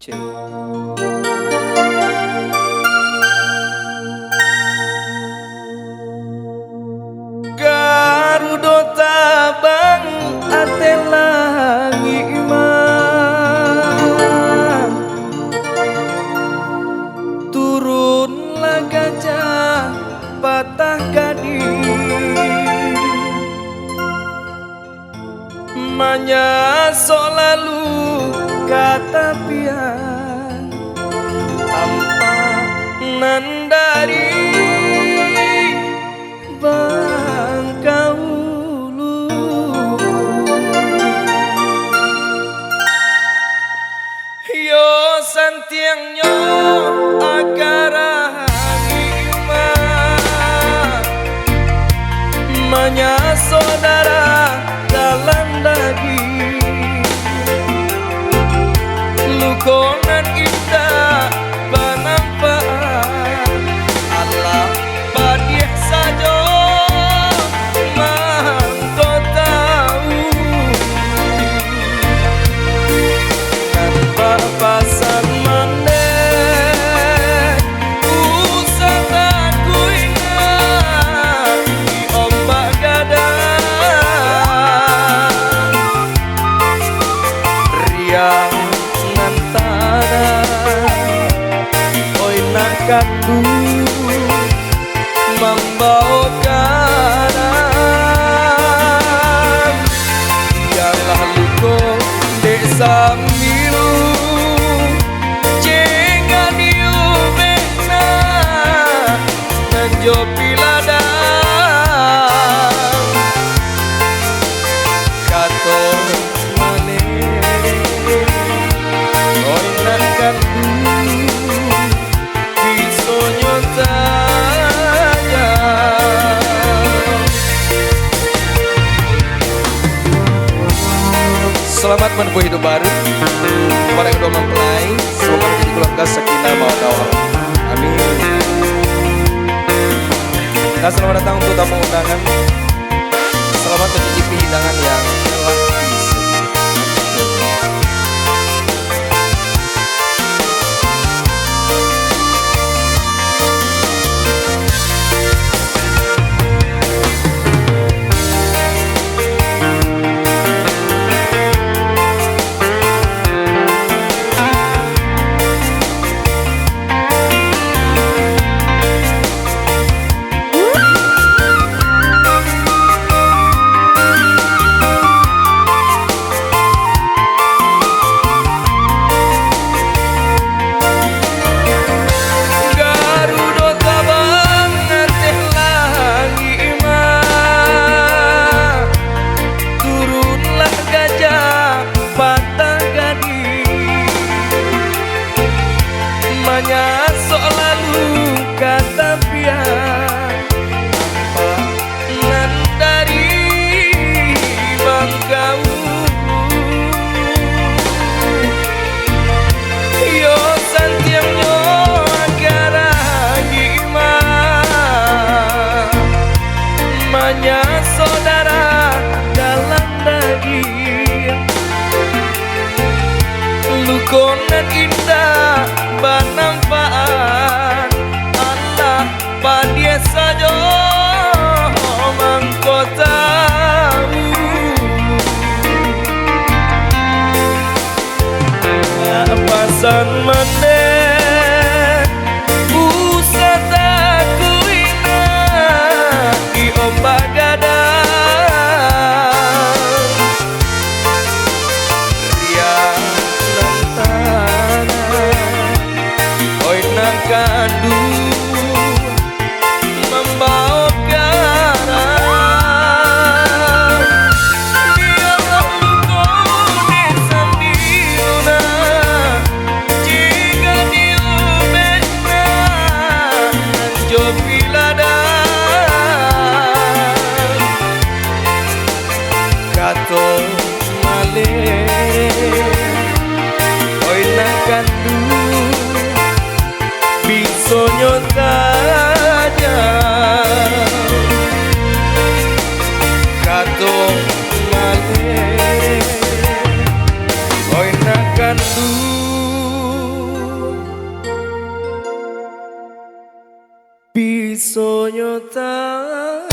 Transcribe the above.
Cek. Garuda tabang atelangi imam turunlah gajah patah gading manyasok lalu kata pian tanpa nandari bangkaulu yo santiangnya agara hima manya saudara dalam daging lukongan indah bermanfaat Allah badih saja mangko tahu tanpa pasan maneh usah aku ingat di ombak gadang riang ngantara oi nak kandu membawa garam dialah luko dek sambilu cengan yu bena nanjo piladang kato mane oi nak kandu biso nyotanya. Selamat menempuh hidup baru kepada yang kedua mempelai, semoga menjadi keluarga sakinah mawaddah warahmah. Amin. Dan selamat datang untuk tamu undangan. Selamat mencicipi hidangan yang telah disediakan. Sok lalu kata pian tanpa nandari bangkau yo santiangnya agara gima manya saudara dalam daging lukonan indah bermanfaat Allah badih saja mangko tahu pasan maneh usah aku ingat di ombak gadang riang lantana oi nak kandu membawa garam dialah luko dek sambilna jika diubena nanjo piladang kato malih oi nak kandu biso nyotanya kato malih oi nak kandu iso nyota